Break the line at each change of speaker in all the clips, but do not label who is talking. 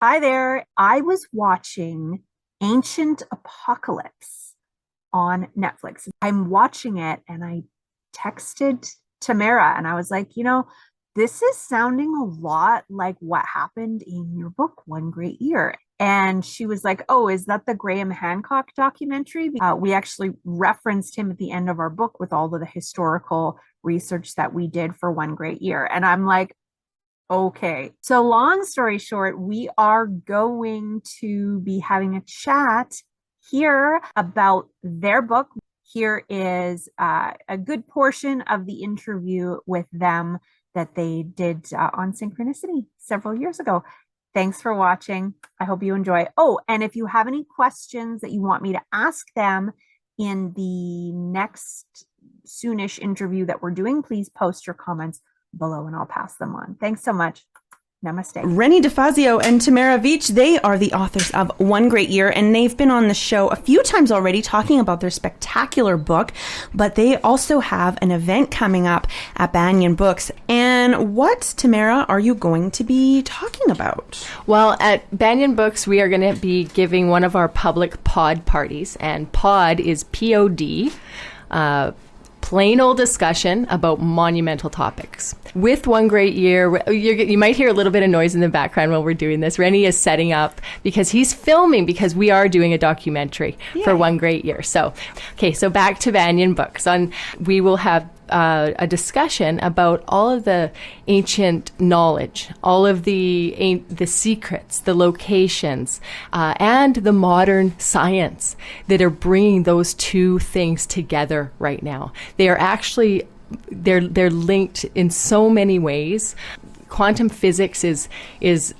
Hi there. I was watching Ancient Apocalypse on Netflix. I'm watching it and I texted Tamara and I was like, this is sounding a lot like what happened in your book, One Great Year. And she was like, oh, is that the Graham Hancock documentary? We actually referenced him at the end of our book with all of the historical research that we did for One Great Year. And I'm like, okay. So, long story short, we are going to be having a chat here about their book. Here is a good portion of the interview with them that they did on Synchronicity several years ago. Thanks for watching. I hope you enjoy. Oh, and if you have any questions that you want me to ask them in the next soonish interview that we're doing, please post your comments below and I'll pass them on. Thanks so much. Namaste.
Rennie DeFazio and Tamara Veach, they are the authors of One Great Year, and they've been on the show a few times already talking about their spectacular book, but they also have an event coming up at Banyan Books. And what, Tamara, are you going to be talking about?
Well, at Banyan Books, we are going to be giving one of our public pod parties, and pod is P-O-D, plain old discussion about monumental topics. With One Great Year, you might hear a little bit of noise in the background while we're doing this. Rennie is setting up because he's filming because we are doing a documentary for One Great Year. So back to Banyan Books. We will have a discussion about all of the ancient knowledge, all of the secrets, the locations, and the modern science that are bringing those two things together right now. They are actually they're linked in so many ways. Quantum physics is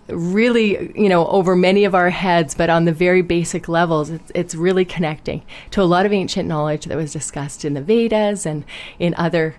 really, over many of our heads, but on the very basic levels, it's really connecting to a lot of ancient knowledge that was discussed in the Vedas and in other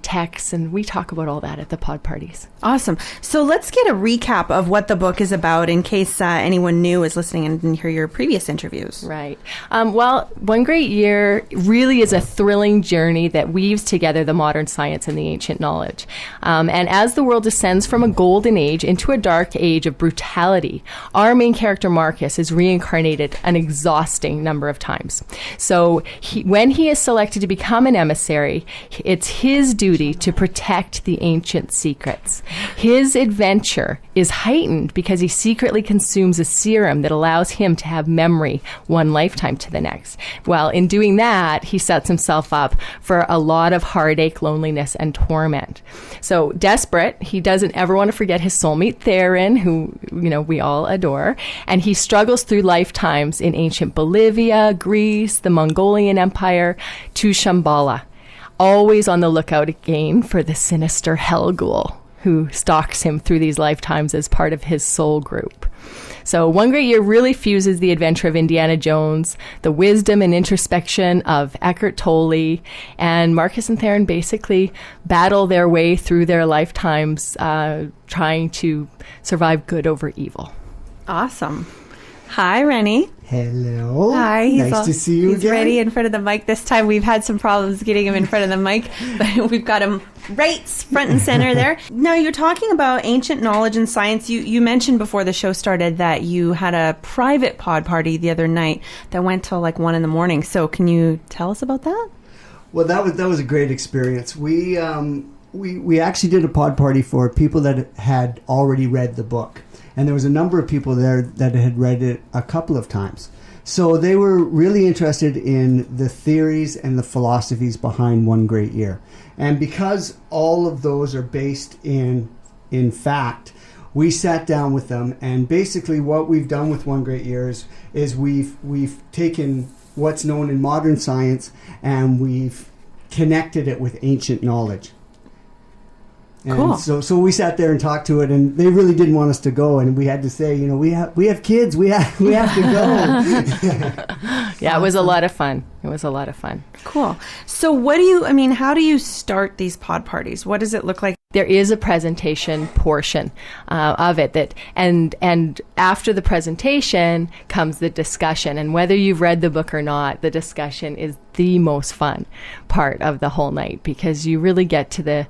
texts, and we talk about all that at the pod parties.
Awesome. So let's get a recap of what the book is about in case anyone new is listening and didn't hear your previous interviews.
Right. Well, One Great Year really is a thrilling journey that weaves together the modern science and the ancient knowledge. And as the world descends from a golden age into a dark age of brutality, our main character Marcus is reincarnated an exhausting number of times. So when he is selected to become an emissary, it's his duty to protect the ancient secrets. His adventure is heightened because he secretly consumes a serum that allows him to have memory one lifetime to the next. Well, in doing that, he sets himself up for a lot of heartache, loneliness, and torment. So desperate, he doesn't ever want to forget his soulmate Theron, who, we all adore, and he struggles through lifetimes in ancient Bolivia, Greece, the Mongolian Empire, to Shambhala, always on the lookout again for the sinister Hell Ghoul, who stalks him through these lifetimes as part of his soul group. So One Great Year really fuses the adventure of Indiana Jones, the wisdom and introspection of Eckhart Tolle, and Marcus and Theron basically battle their way through their lifetimes, trying to survive good over evil.
Awesome. Hi, Rennie.
Hello.
Hi.
Nice to see you
He's
again.
ready in front of the mic this time. We've had some problems getting him in front of the mic, but we've got him right front and center there. Now, you're talking about ancient knowledge and science. You mentioned before the show started that you had a private pod party the other night that went till like 1 a.m. So can you tell us about that?
Well, that was a great experience. We actually did a pod party for people that had already read the book. And there was a number of people there that had read it a couple of times. So they were really interested in the theories and the philosophies behind One Great Year. And because all of those are based in fact, we sat down with them. And basically what we've done with One Great Year is we've taken what's known in modern science and we've connected it with ancient knowledge. And
cool.
So we sat there and talked to it, and they really didn't want us to go, and we had to say, we have kids, we have to go.
Yeah, it was a lot of fun.
Cool. So how do you start these pod parties? What does it look like?
There is a presentation portion of it and after the presentation comes the discussion. And whether you've read the book or not, the discussion is the most fun part of the whole night, because you really get to the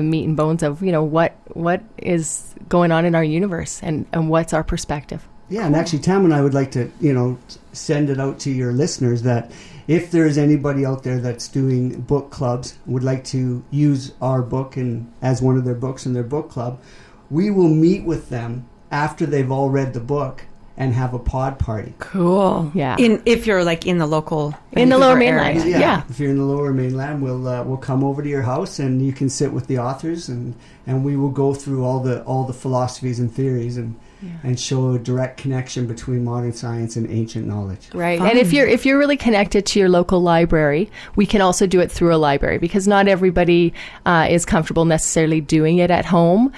meat and bones of, what is going on in our universe and what's our perspective.
Yeah, and actually, Tam and I would like to, send it out to your listeners that if there is anybody out there that's doing book clubs, would like to use our book as one of their books in their book club, we will meet with them after they've all read the book and have a pod party.
Cool.
Yeah.
If you're like in the local
in the Lower
Vancouver
Mainland.
area.
Yeah.
If you're in the Lower Mainland, we'll come over to your house and you can sit with the authors and we will go through all the philosophies and theories and show a direct connection between modern science and ancient knowledge.
Right.
Fun.
And if you're really connected to your local library, we can also do it through a library, because not everybody is comfortable necessarily doing it at home.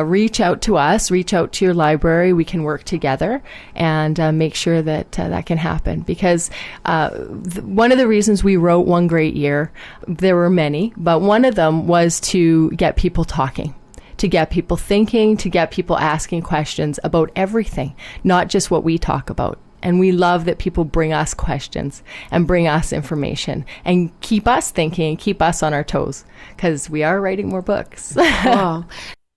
Reach out to us, reach out to your library. We can work together and make sure that that can happen. Because one of the reasons we wrote One Great Year, there were many, but one of them was to get people talking, to get people thinking, to get people asking questions about everything, not just what we talk about. And we love that people bring us questions and bring us information and keep us thinking, keep us on our toes, because we are writing more books.
Wow.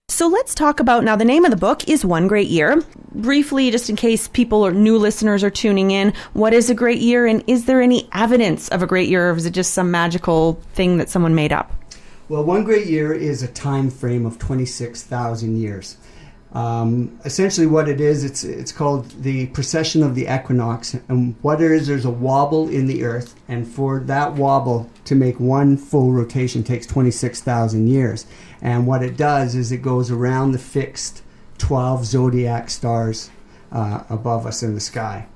So let's talk about, now the name of the book is One Great Year. Briefly, just in case people or new listeners are tuning in, what is a great year, and is there any evidence of a great year, or is it just some magical thing that someone made up?
Well, one great year is a time frame of 26,000 years. Essentially what it is, it's called the precession of the equinox. And what it is, there's a wobble in the earth. And for that wobble to make one full rotation takes 26,000 years. And what it does is it goes around the fixed 12 zodiac stars above us in the sky.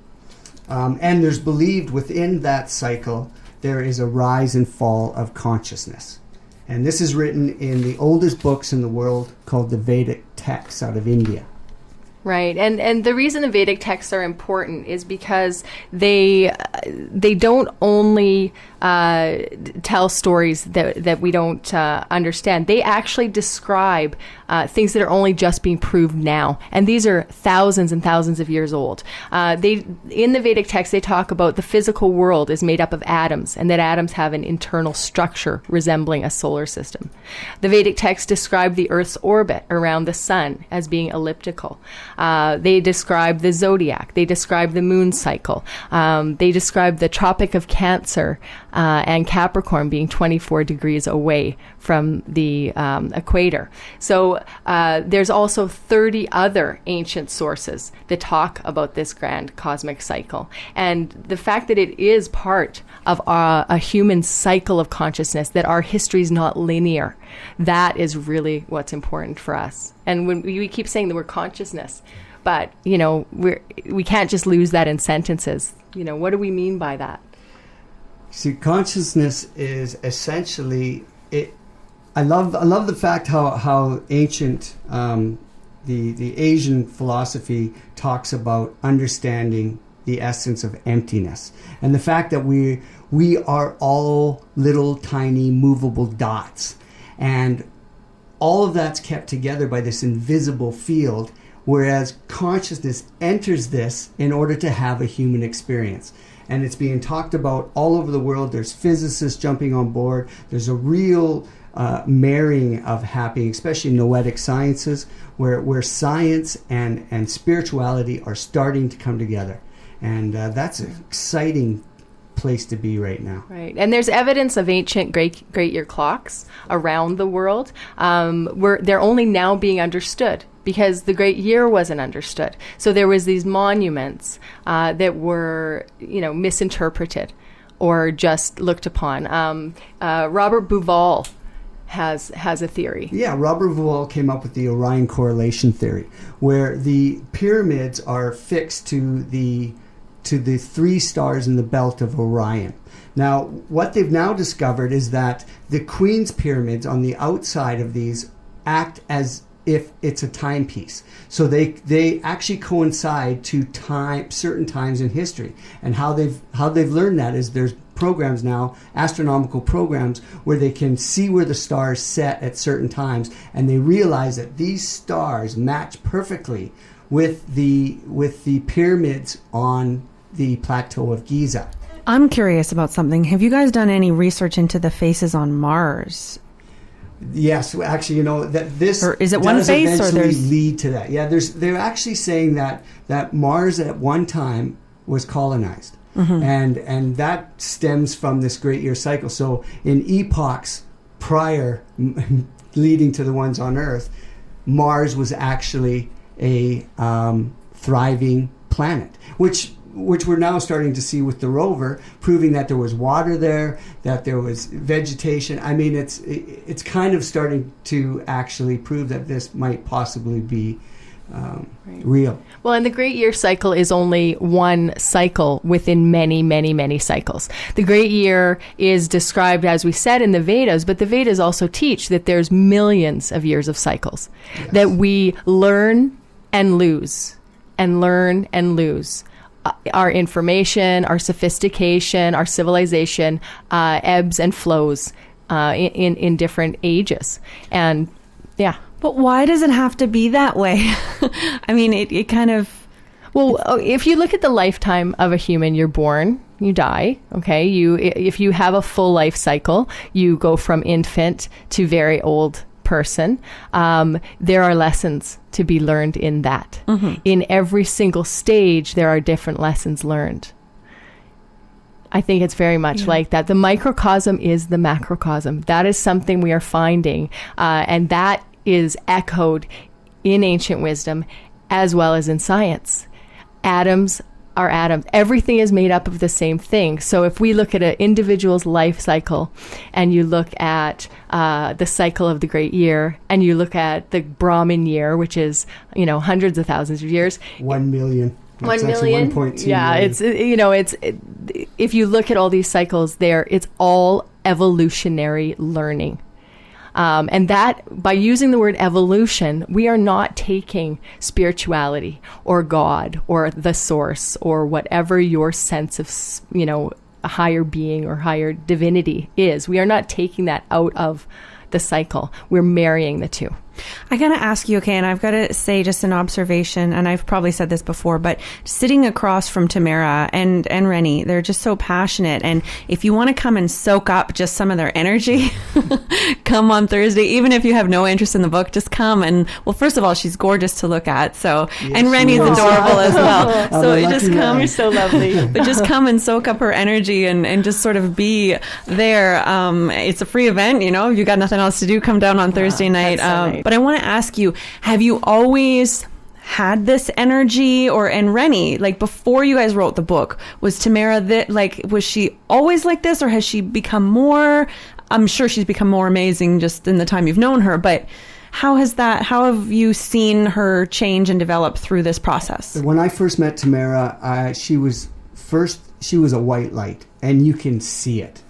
And there's believed within that cycle, there is a rise and fall of consciousness. And this is written in the oldest books in the world called the Vedic texts out of India.
Right, and the reason the Vedic texts are important is because they don't only tell stories that we don't understand. They actually describe things that are only just being proved now, and these are thousands and thousands of years old. In the Vedic text, they talk about the physical world is made up of atoms, and that atoms have an internal structure resembling a solar system. The Vedic texts describe the Earth's orbit around the sun as being elliptical. They describe the zodiac. They describe the moon cycle. They describe the Tropic of Cancer and Capricorn being 24 degrees away from the equator. So there's also 30 other ancient sources that talk about this grand cosmic cycle. And the fact that it is part of a human cycle of consciousness, that our history is not linear, that is really what's important for us. And when we keep saying the word consciousness, but, we can't just lose that in sentences. What do we mean by that?
See, consciousness is essentially it. I love the fact how ancient the Asian philosophy talks about understanding the essence of emptiness, and the fact that we are all little tiny movable dots, and all of that's kept together by this invisible field. Whereas consciousness enters this in order to have a human experience. And it's being talked about all over the world. There's physicists jumping on board. There's a real marrying of happening, especially in noetic sciences, where science and spirituality are starting to come together. And that's an exciting place to be right now.
Right. And there's evidence of ancient great year clocks around the world where they're only now being understood, because the great year wasn't understood. So there was these monuments that were, misinterpreted or just looked upon. Robert Bauval has a theory.
Yeah, Robert Bauval came up with the Orion correlation theory, where the pyramids are fixed to the three stars in the belt of Orion. Now, what they've now discovered is that the Queen's pyramids on the outside of these act as if it's a timepiece. So they actually coincide to certain times in history. And how they've learned that is there's programs now, astronomical programs, where they can see where the stars set at certain times, and they realize that these stars match perfectly with the pyramids on the plateau of Giza.
I'm curious about something. Have you guys done any research into the faces on Mars?
Yes, actually, you know that this
or is it one face or there's
lead to that. Yeah, they're actually saying that Mars at one time was colonized, and that stems from this great year cycle. So in epochs prior, leading to the ones on Earth, Mars was actually a thriving planet, which we're now starting to see with the rover, proving that there was water there, that there was vegetation. I mean, it's kind of starting to actually prove that this might possibly be real.
Well, and the Great Year Cycle is only one cycle within many, many, many cycles. The Great Year is described, as we said, in the Vedas, but the Vedas also teach that there's millions of years of cycles, that we learn and lose, and learn and lose. Our information, our sophistication, our civilization ebbs and flows in different ages. And yeah.
But why does it have to be that way? I mean, it kind of...
Well, if you look at the lifetime of a human, you're born, you die, okay? If you have a full life cycle, you go from infant to very old person. There are lessons to be learned in that. In every single stage, there are different lessons learned. I think it's very much like that. The microcosm is the macrocosm. That is something we are finding, and that is echoed in ancient wisdom as well as in science. Atoms are atoms. Everything is made up of the same thing. So if we look at an individual's life cycle, and you look at the cycle of the Great Year, and you look at the Brahmin year, which is, hundreds of thousands of years.
1 million.
That's 1 million.
1.2
million.
It's,
if you look at all these cycles there, it's all evolutionary learning. And that, by using the word evolution, we are not taking spirituality or God or the source or whatever your sense of, a higher being or higher divinity is. We are not taking that out of the cycle. We're marrying the two.
I got to ask you, okay, and I've got to say just an observation, and I've probably said this before, but sitting across from Tamara and Rennie, they're just so passionate. And if you want to come and soak up just some of their energy, come on Thursday. Even if you have no interest in the book, just come. And, well, first of all, she's gorgeous to look at. So, yes, and Rennie's adorable as well. So just come.
You're so lovely.
But just come and soak up her energy and just sort of be there. It's a free event, if you got nothing else to do, come down on Thursday night. But I want to ask you, have you always had this energy, and Rennie, like before you guys wrote the book, was Tamara was she always like this, or has she become more? I'm sure she's become more amazing just in the time you've known her, but how have you seen her change and develop through this process?
When I first met Tamara, she was a white light, and you can see it.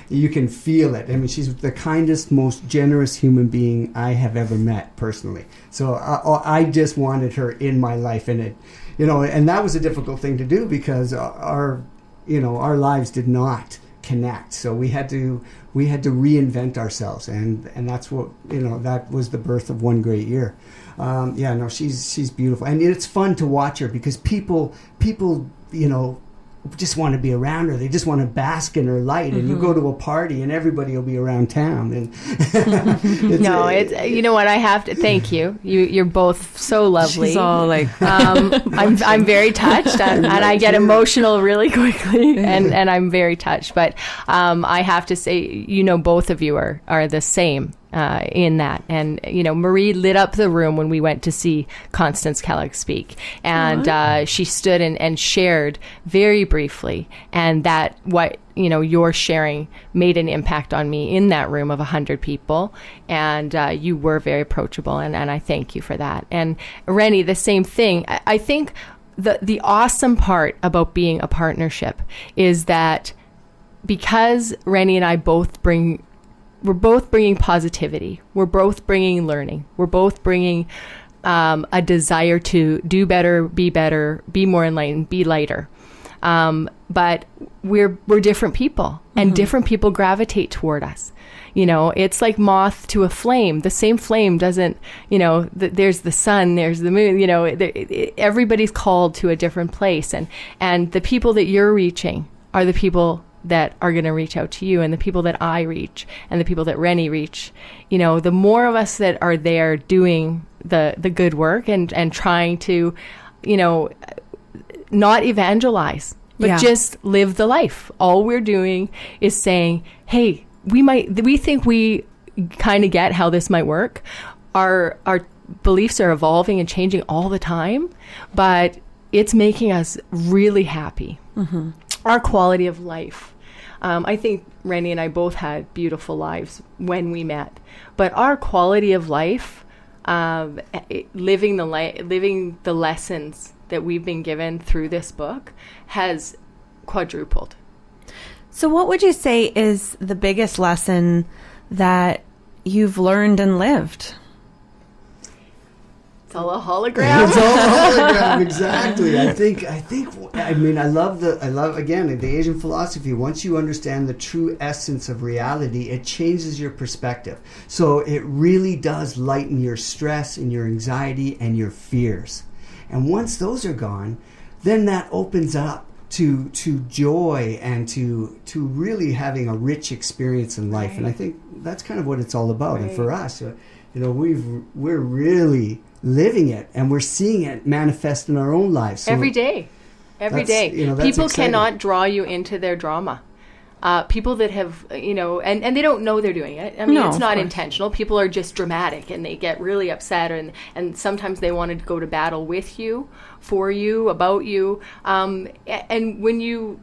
You can feel it. I mean, she's the kindest, most generous human being I have ever met personally. So I just wanted her in my life, and and that was a difficult thing to do because our lives did not connect. So we had to reinvent ourselves, and that's what that was the birth of One Great Year. She's beautiful, and it's fun to watch her because people just want to be around her. They just want to bask in her light. And you go to a party and everybody will be around town. And
you know what? I have to thank you. You're both so lovely.
She's all like,
I'm very touched, and I get emotional really quickly, and I'm very touched. But I have to say, both of you are the same. In that. And, Marie lit up the room when we went to see Constance Kellogg speak. And she stood and shared very briefly. And that what, your sharing made an impact on me in that room of 100 people. And you were very approachable. And I thank you for that. And Rennie, the same thing. I think the awesome part about being a partnership is that because Rennie and I we're both bringing positivity. We're both bringing learning. We're both bringing a desire to do better, be more enlightened, be lighter. but we're different people, and different people gravitate toward us. You know, it's like moth to a flame. The same flame doesn't, you know, there's the sun, there's the moon, you know, everybody's called to a different place. And the people that you're reaching are the people that are going to reach out to you, and the people that I reach, and the people that Rennie reach. You know, the more of us that are there doing the good work and trying to, you know, not evangelize, but just live the life. All we're doing is saying, hey, we think we kind of get how this might work. Our beliefs are evolving and changing all the time, but it's making us really happy. Our quality of life. I think Rennie and I both had beautiful lives when we met, but our quality of life, living the lessons that we've been given through this book, has quadrupled.
So what would you say is the biggest lesson that you've learned and lived?
It's all a hologram.
It's all a hologram, exactly. I love again, the Asian philosophy. Once you understand the true essence of reality, it changes your perspective. So it really does lighten your stress and your anxiety and your fears. And once those are gone, then that opens up to joy and to really having a rich experience in life. Right. And I think that's kind of what it's all about. Right. And for us, you know, we're really living it, and we're seeing it manifest in our own lives. So
every day. You know, people exciting. Cannot draw you into their drama. People that have, you know, and they don't know they're doing it. I mean, it's not intentional. People are just dramatic, and they get really upset, and sometimes they want to go to battle with you, for you, about you. And when you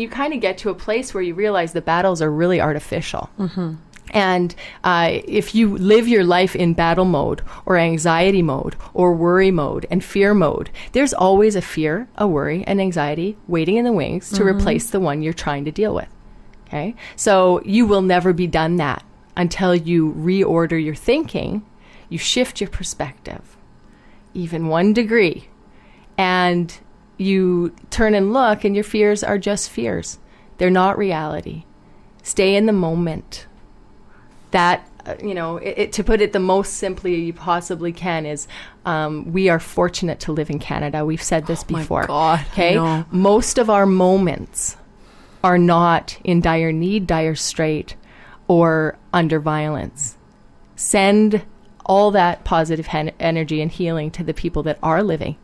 kind of get to a place where you realize the battles are really artificial. And if you live your life in battle mode or anxiety mode or worry mode and fear mode, there's always a fear, a worry, and anxiety waiting in the wings to replace the one you're trying to deal with. Okay? So you will never be done that until you reorder your thinking, you shift your perspective, even 1 degree, and you turn and look, and your fears are just fears. They're not reality. Stay in the moment. That, you know, to put it the most simply you possibly can is, we are fortunate to live in Canada. We've said this before.
My God,
okay? Most of our moments are not in dire need, dire strait, or under violence. Send all that positive energy and healing to the people that are living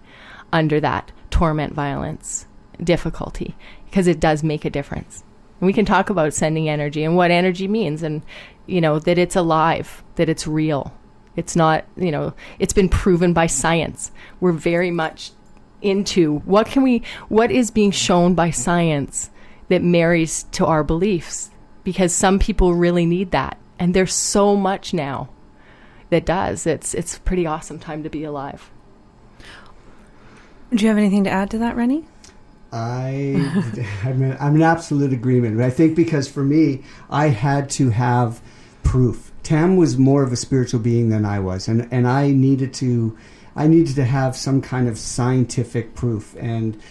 under that torment, violence, difficulty, because it does make a difference. And we can talk about sending energy and what energy means, and, you know, that it's alive, that it's real. It's not, you know, it's been proven by science. We're very much into what is being shown by science that marries to our beliefs, because some people really need that. And there's so much now that does. It's a pretty awesome time to be alive.
Do you have anything to add to that, Rennie?
I'm in absolute agreement. I think because for me, I had to have proof. Tam was more of a spiritual being than I was, and I needed to have some kind of scientific proof. And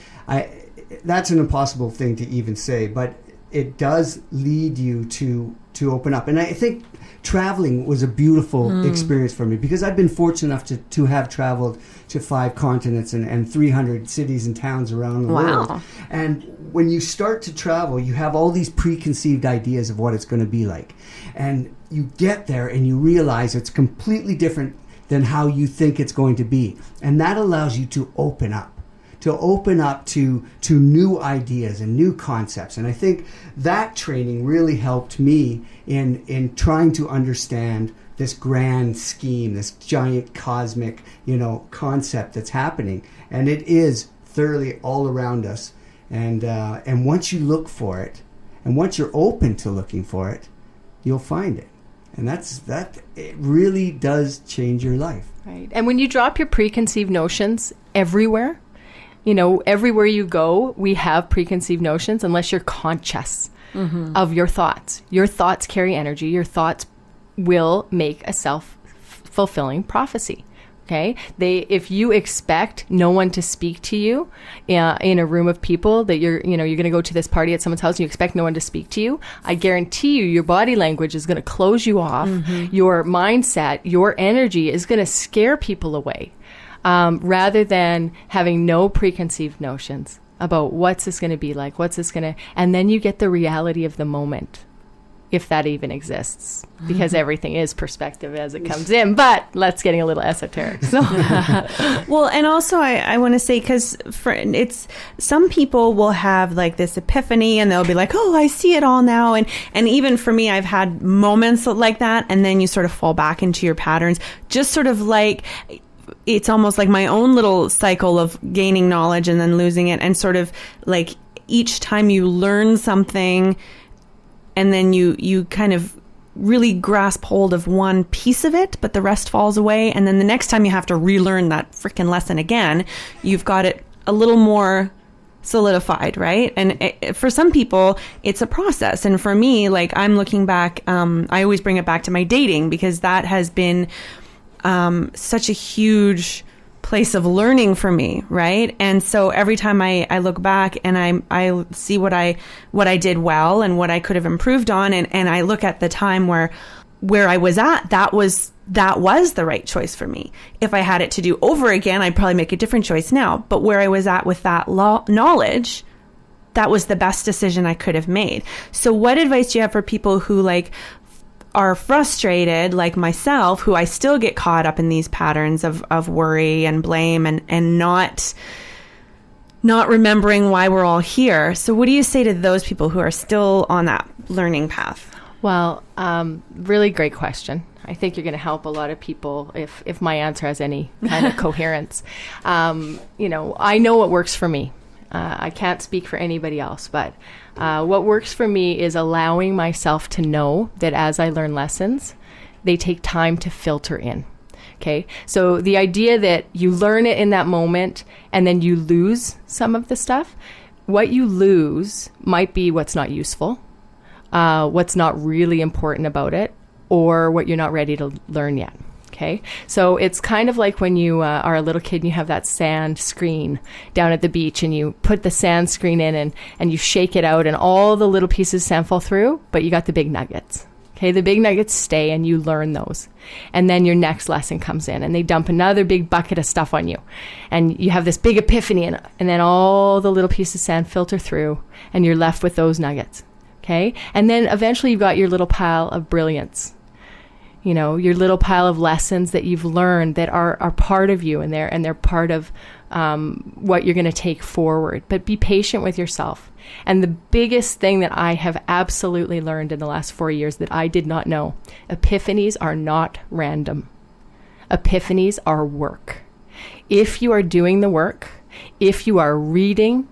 that's an impossible thing to even say, but it does lead you to open up. And I think traveling was a beautiful experience for me, because I've been fortunate enough to have traveled to 5 continents and 300 cities and towns around the world. And when you start to travel, you have all these preconceived ideas of what it's going to be like. And you get there and you realize it's completely different than how you think it's going to be. And that allows you to open up to new ideas and new concepts. And I think that training really helped me in trying to understand this grand scheme, this giant cosmic, you know, concept that's happening. And it is thoroughly all around us. And once you look for it, and once you're open to looking for it, you'll find it. And it really does change your life.
Right. And when you drop your preconceived notions everywhere, you know, everywhere you go, we have preconceived notions unless you're conscious of your thoughts. Your thoughts carry energy. Your thoughts will make a self-fulfilling prophecy. Okay, if you expect no one to speak to you in a room of people, that you're going to go to this party at someone's house and you expect no one to speak to you, I guarantee you your body language is going to close you off. Your mindset, your energy is going to scare people away, rather than having no preconceived notions about what's this going to be like, and then you get the reality of the moment, if that even exists, because everything is perspective as it comes in. But let's getting a little esoteric. So.
Well, and also I want to say, because some people will have like this epiphany and they'll be like, oh, I see it all now. And even for me, I've had moments like that. And then you sort of fall back into your patterns, just sort of like, it's almost like my own little cycle of gaining knowledge and then losing it. And sort of like each time you learn something, and then you kind of really grasp hold of one piece of it, but the rest falls away. And then the next time you have to relearn that freaking lesson again, you've got it a little more solidified, right? And for some people, it's a process. And for me, like I'm looking back, I always bring it back to my dating, because that has been such a huge place of learning for me, right? And so every time I look back and I see what I did well and what I could have improved on, and I look at the time where I was at, that was the right choice for me. If I had it to do over again, I'd probably make a different choice now. But where I was at with that knowledge, that was the best decision I could have made. So what advice do you have for people who like are frustrated, like myself, who I still get caught up in these patterns of worry and blame and not remembering why we're all here? So what do you say to those people who are still on that learning path?
Well, really great question. I think you're going to help a lot of people if my answer has any kind of coherence. I know what works for me. I can't speak for anybody else, but what works for me is allowing myself to know that as I learn lessons, they take time to filter in. Okay, so the idea that you learn it in that moment and then you lose some of the stuff, what you lose might be what's not useful, what's not really important about it, or what you're not ready to learn yet. Okay, so it's kind of like when you are a little kid and you have that sand screen down at the beach and you put the sand screen in and you shake it out and all the little pieces of sand fall through, but you got the big nuggets. Okay, the big nuggets stay and you learn those. And then your next lesson comes in and they dump another big bucket of stuff on you. And you have this big epiphany and then all the little pieces of sand filter through and you're left with those nuggets. Okay, and then eventually you've got your little pile of brilliance. Your little pile of lessons that you've learned that are part of you and they're part of what you're going to take forward. But be patient with yourself. And the biggest thing that I have absolutely learned in the last 4 years that I did not know, epiphanies are not random. Epiphanies are work. If you are doing the work, if you are reading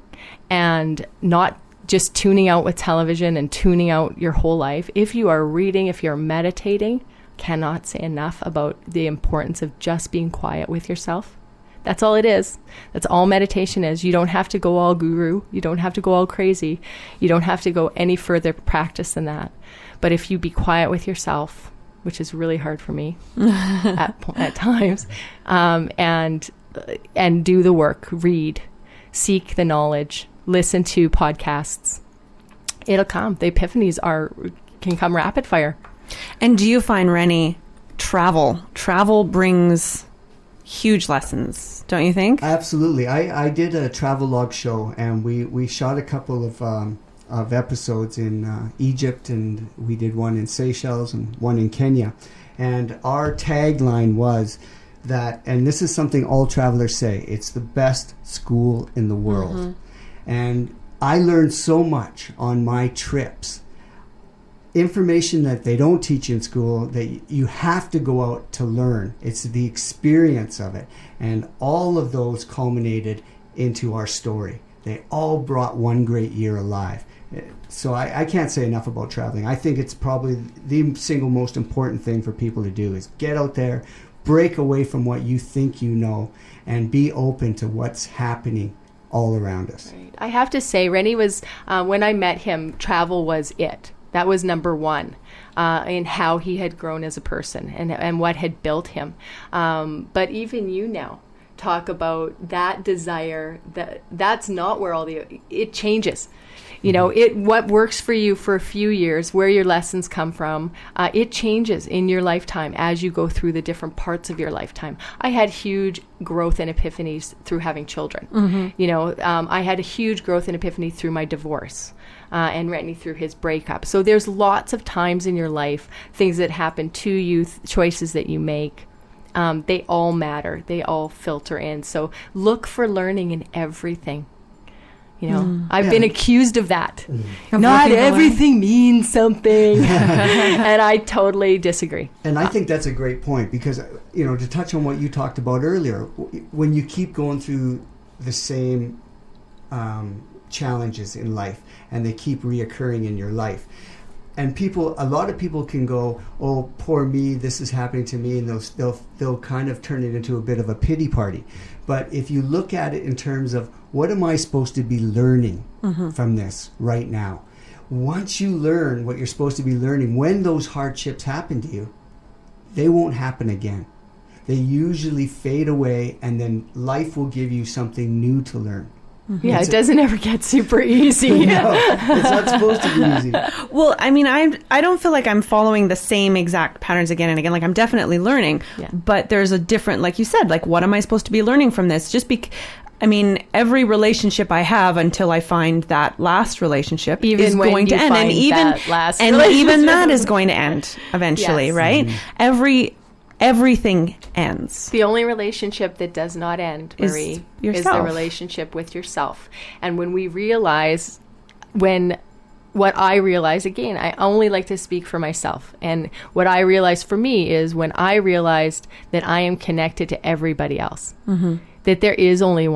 and not just tuning out with television and tuning out your whole life, if you are reading, if you're meditating, cannot say enough about the importance of just being quiet with yourself. That's all it is. That's all meditation is. You don't have to go all guru. You don't have to go all crazy. You don't have to go any further practice than that. But if you be quiet with yourself, which is really hard for me at times, and do the work, read, seek the knowledge, listen to podcasts, it'll come. The epiphanies can come rapid fire.
And do you find, Rennie, travel brings huge lessons, don't you think?
Absolutely. I did a travel log show and we shot a couple of episodes in Egypt, and we did one in Seychelles and one in Kenya. And our tagline was that, and this is something all travelers say, it's the best school in the world. Mm-hmm. And I learned so much on my trips. Information that they don't teach in school that you have to go out to learn. It's the experience of it. And all of those culminated into our story. They all brought one great year alive. So I can't say enough about traveling. I think it's probably the single most important thing for people to do is get out there, break away from what you think you know, and be open to what's happening all around us.
Right. I have to say, Rennie was, when I met him, travel was it. That was number one in how he had grown as a person and what had built him. But even you now talk about that desire, that's not where it changes. You know, what works for you for a few years, where your lessons come from, it changes in your lifetime as you go through the different parts of your lifetime. I had huge growth and epiphanies through having children. You know, I had a huge growth and epiphany through my divorce. And Rennie through his breakup. So there's lots of times in your life, things that happen to you, choices that you make. They all matter. They all filter in. So look for learning in everything. You know, I've been accused of that. Not everything means something. And I totally disagree.
And I think that's a great point because, you know, to touch on what you talked about earlier, when you keep going through the same challenges in life and they keep reoccurring in your life, and a lot of people can go, oh, poor me, this is happening to me, and they'll kind of turn it into a bit of a pity party. But if you look at it in terms of what am I supposed to be learning from this right now? Once you learn what you're supposed to be learning, when those hardships happen to you, they won't happen again. They usually fade away, and then life will give you something new to learn.
Yeah, it doesn't ever get super easy.
No, it's not supposed to be easy.
Well, I mean, I don't feel like I'm following the same exact patterns again and again. Like, I'm definitely learning, but there's a different, like you said, like, what am I supposed to be learning from this? I mean, every relationship I have until I find that last relationship is going to end. And even that is going to end eventually, right? Everything ends.
The only relationship that does not end, Marie, is the relationship with yourself. And when we realize, what I realize, again, I only like to speak for myself. And what I realized for me is when I realized that I am connected to everybody else, that there is only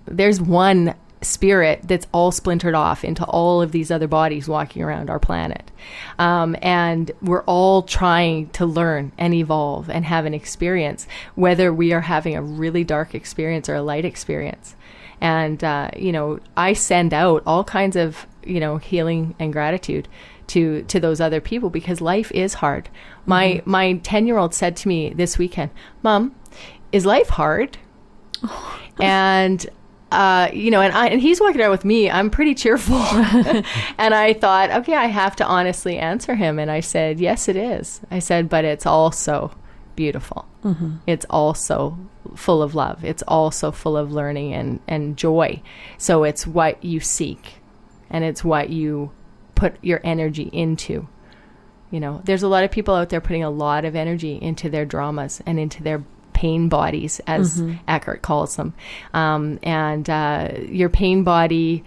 there's one spirit that's all splintered off into all of these other bodies walking around our planet. And we're all trying to learn and evolve and have an experience, whether we are having a really dark experience or a light experience. And, you know, I send out all kinds of, you know, healing and gratitude to those other people because life is hard. My 10-year-old said to me this weekend, Mom, is life hard? And you know, and he's walking around with me. I'm pretty cheerful. And I thought, okay, I have to honestly answer him. And I said, yes, it is. I said, but it's also beautiful. It's also full of love. It's also full of learning and joy. So it's what you seek and it's what you put your energy into. You know, there's a lot of people out there putting a lot of energy into their dramas and into their pain bodies, as Eckhart calls them. And your pain body,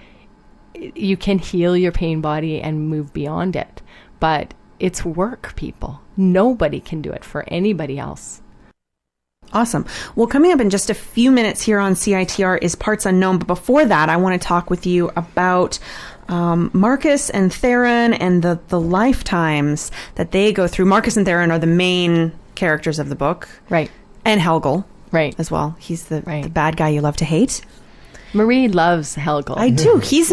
you can heal your pain body and move beyond it. But it's work, people. Nobody can do it for anybody else.
Awesome. Well, coming up in just a few minutes here on CITR is Parts Unknown. But before that, I want to talk with you about Marcus and Theron and the lifetimes that they go through. Marcus and Theron are the main characters of the book. Right. And Helgel, right, as well. He's the bad guy you love to hate.
Marie loves Helgel.
I do. He's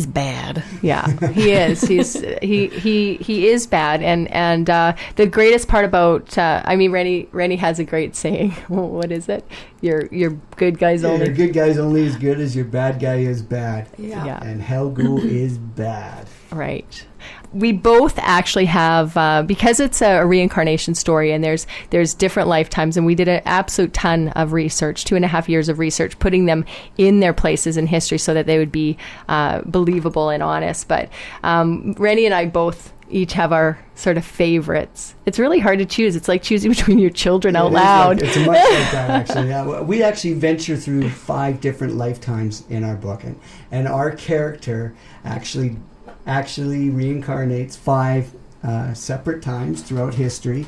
bad.
Yeah, he is. He is bad. And the greatest part about Rennie has a great saying. What is it? Your good guys only.
Your good guy's only as good as your bad guy is bad.
Yeah.
And Helgel is bad.
Right. We both actually have, because it's a reincarnation story and there's different lifetimes, and we did an absolute ton of research, 2.5 years of research, putting them in their places in history so that they would be believable and honest. But Rennie and I both each have our sort of favorites. It's really hard to choose. It's like choosing between your children out loud.
It's much like that, actually. Yeah. We actually venture through 5 different lifetimes in our book, and our character actually reincarnates 5 separate times throughout history.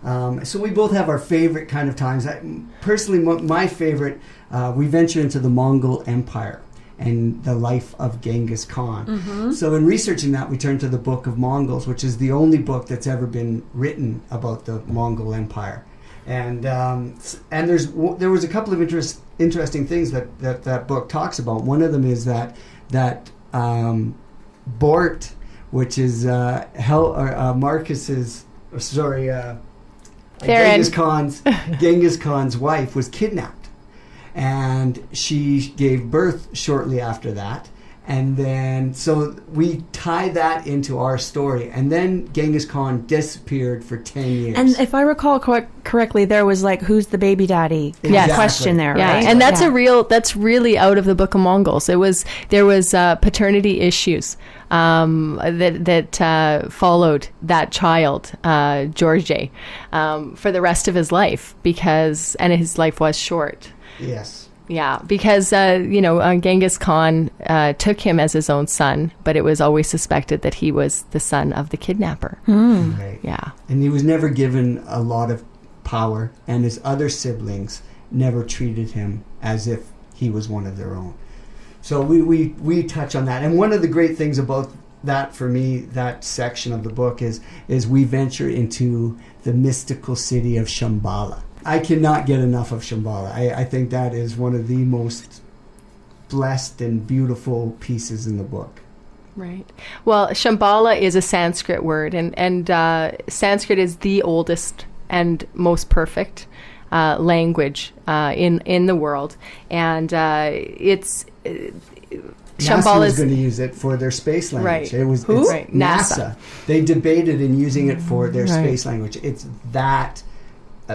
So we both have our favorite kind of times. Personally, my favorite, we venture into the Mongol Empire and the life of Genghis Khan. So in researching that, we turned to the Book of Mongols, which is the only book that's ever been written about the Mongol Empire. And there was a couple of interesting things that book talks about. One of them is that Bort which is Marcus's. Sorry,
Theron.
Genghis Khan's wife was kidnapped, and she gave birth shortly after that. And then, so we tie that into our story. And then Genghis Khan disappeared for 10 years.
And if I recall correctly, there was like, who's the baby daddy question there,
yeah.
right?
And that's that's really out of the Book of Mongols. There was paternity issues that followed that child, George, for the rest of his life, and his life was short.
Yes.
Yeah, because, Genghis Khan took him as his own son, but it was always suspected that he was the son of the kidnapper.
Right.
Yeah.
And he was never given a lot of power, and his other siblings never treated him as if he was one of their own. So we touch on that. And one of the great things about that, for me, that section of the book is we venture into the mystical city of Shambhala. I cannot get enough of Shambhala. I think that is one of the most blessed and beautiful pieces in the book.
Right. Well, Shambhala is a Sanskrit word, and Sanskrit is the oldest and most perfect language in the world. And it's...
NASA was going to use it for their space language.
Right.
It's
Right.
NASA. They debated in using it for their space language. It's that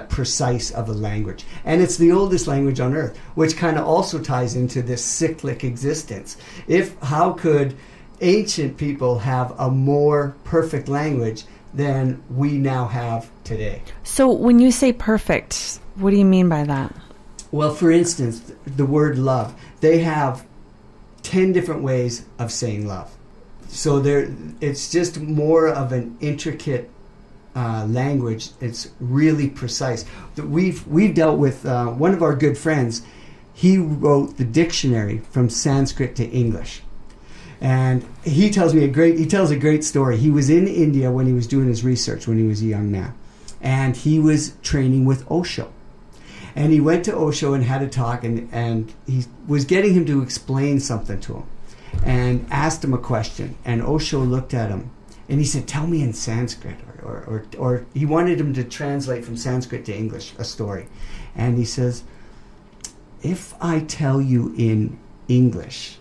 precise of a language, and it's the oldest language on Earth, which kind of also ties into this cyclic existence. How could ancient people have a more perfect language than we now have today?
So when you say perfect, what do you mean by that?
Well, for instance, the word love, they have 10 different ways of saying love. So it's just more of an intricate language. It's really precise. We've dealt with one of our good friends. He wrote the dictionary from Sanskrit to English, and he tells a great story. He was in India when he was doing his research when he was a young man, and he was training with Osho. And he went to Osho and had a talk, and he was getting him to explain something to him, and asked him a question. And Osho looked at him, and he said, "Tell me in Sanskrit," or he wanted him to translate from Sanskrit to English a story. And he says, "If I tell you in English,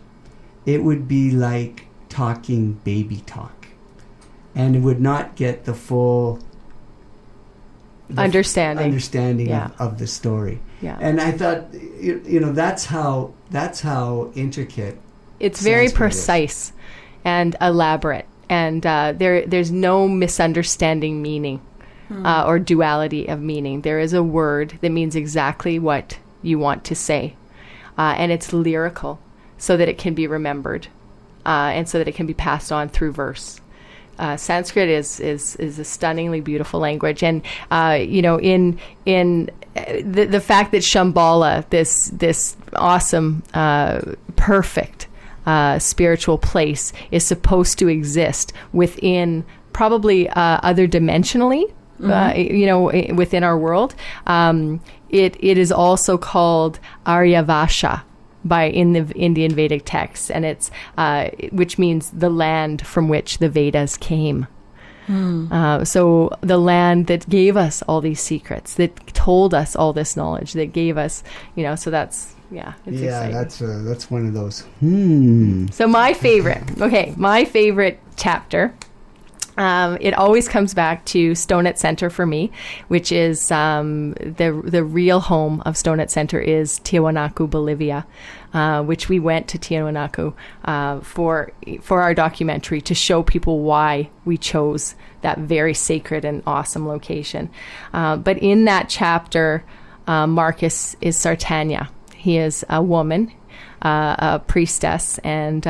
it would be like talking baby talk, and it would not get the full understanding of the story."
Yeah.
And I thought, that's how intricate.
It's very
Sanskrit
precise and elaborate, and there's no misunderstanding meaning or duality of meaning. There is a word that means exactly what you want to say, and it's lyrical, so that it can be remembered, and so that it can be passed on through verse. Sanskrit is a stunningly beautiful language, and in the fact that Shambhala, this awesome, perfect spiritual place, is supposed to exist within probably other dimensionally, within our world. It is also called Aryavasha in the Indian Vedic texts, and it's which means the land from which the Vedas came. So the land that gave us all these secrets, that told us all this knowledge, that gave us, so that's it's exciting.
That's one of those.
So my favorite chapter. It always comes back to Stonehenge Center for me, which is the real home of Stonehenge Center is Tiwanaku, Bolivia, which we went to Tiwanaku for our documentary to show people why we chose that very sacred and awesome location. But in that chapter, Marcus is Sartanya. He is a woman, a priestess, and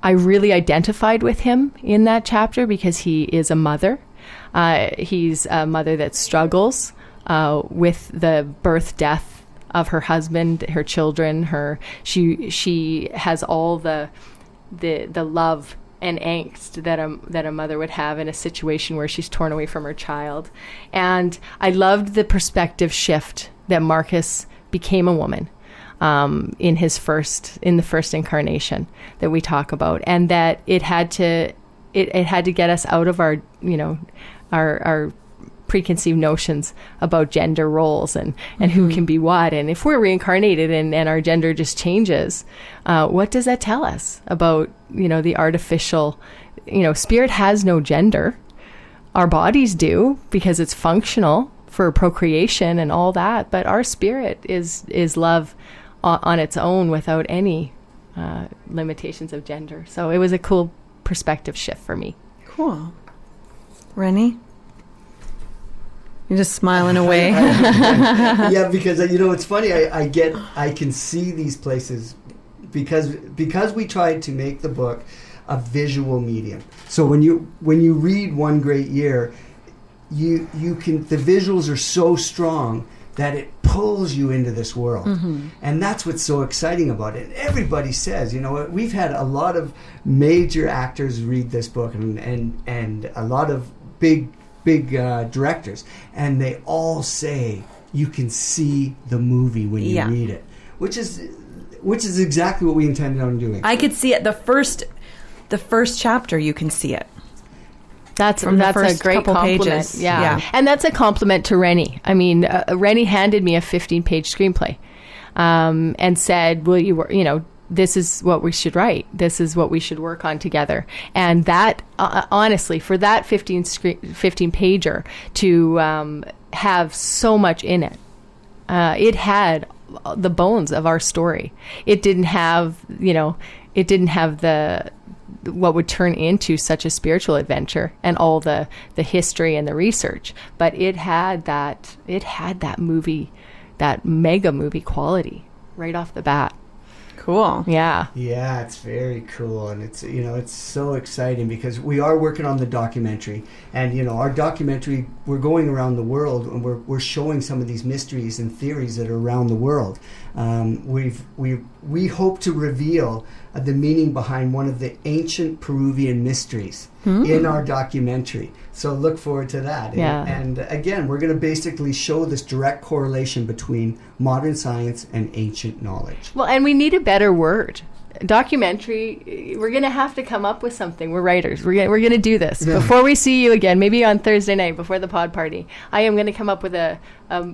I really identified with him in that chapter because he is a mother. He's a mother that struggles with the birth, death of her husband, her children. She has all the love and angst that a mother would have in a situation where she's torn away from her child. And I loved the perspective shift that Marcus became a woman. In the first incarnation that we talk about, and that it had to it had to get us out of our, our preconceived notions about gender roles and who can be what. And if we're reincarnated and our gender just changes, what does that tell us about, the artificial, spirit has no gender. Our bodies do because it's functional for procreation and all that. But our spirit is love on its own without any limitations of gender. So it was a cool perspective shift for me.
Cool. Rennie? You're just smiling away.
Yeah, because it's funny. I can see these places because we tried to make the book a visual medium. So when you read One Great Year, you can, the visuals are so strong that it pulls you into this world. And that's what's so exciting about it. Everybody says, we've had a lot of major actors read this book and a lot of big directors, and they all say you can see the movie when you read it, which is exactly what we intended on doing.
I could see it. The first chapter, you can see it.
That's a great compliment.
Pages.
Yeah. And that's a compliment to Rennie. I mean, Rennie handed me a 15-page screenplay and said, well, this is what we should write. This is what we should work on together. And that, honestly, for that 15-pager to have so much in it, it had the bones of our story. It didn't have, what would turn into such a spiritual adventure and all the history and the research, but it had that movie, that mega movie quality right off the bat.
Cool.
Yeah,
it's very cool, and it's it's so exciting because we are working on the documentary, and our documentary, we're going around the world and we're showing some of these mysteries and theories that are around the world. We hope to reveal the meaning behind one of the ancient Peruvian mysteries in our documentary. So look forward to that. And again, we're going to basically show this direct correlation between modern science and ancient knowledge.
Well, and we need a better word. Documentary, we're going to have to come up with something. We're writers. We're going to do this. Yeah. Before we see you again, maybe on Thursday night before the pod party, I am going to come up with a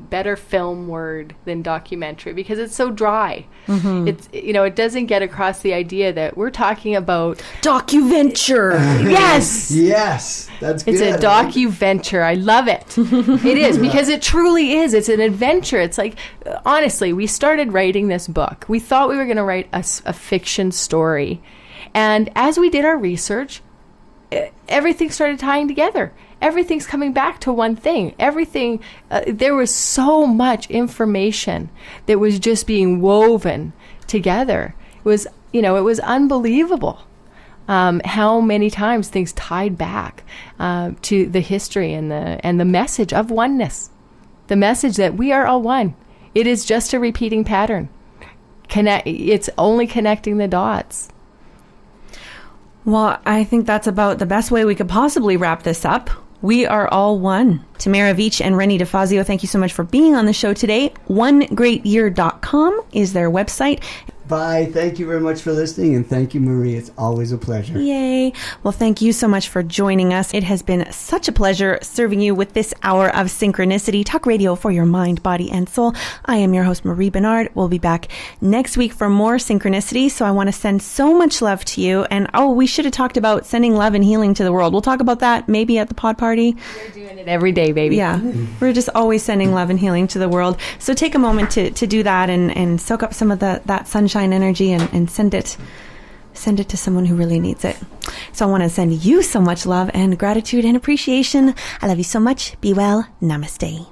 better film word than documentary because it's so dry. It's it doesn't get across the idea that we're talking about
docuventure.
Yes, that's good.
It's a docuventure. I love it. It is because it truly is. It's an adventure. It's like, honestly, we started writing this book. We thought we were going to write a fiction story, and as we did our research, everything started tying together. Everything's coming back to one thing. Everything, there was so much information that was just being woven together. It was, it was unbelievable how many times things tied back to the history and the message of oneness, the message that we are all one. It is just a repeating pattern. It's only connecting the dots.
Well, I think that's about the best way we could possibly wrap this up. We are all one. Tamara Veach and Rennie DeFazio, thank you so much for being on the show today. onegreatyear.com is their website.
Bye. Thank you very much for listening, and thank you, Marie. It's always a pleasure.
Yay. Well, thank you so much for joining us. It has been such a pleasure serving you with this hour of Synchronicity, talk radio for your mind, body, and soul. I am your host, Marie Bernard. We'll be back next week for more Synchronicity, so I want to send so much love to you. And, we should have talked about sending love and healing to the world. We'll talk about that maybe at the pod party.
We're doing it every day, baby.
Yeah. We're just always sending love and healing to the world. So take a moment to do that and soak up some of that sunshine energy and send it to someone who really needs it. So I want to send you so much love and gratitude and appreciation. I love you so much. Be well. Namaste.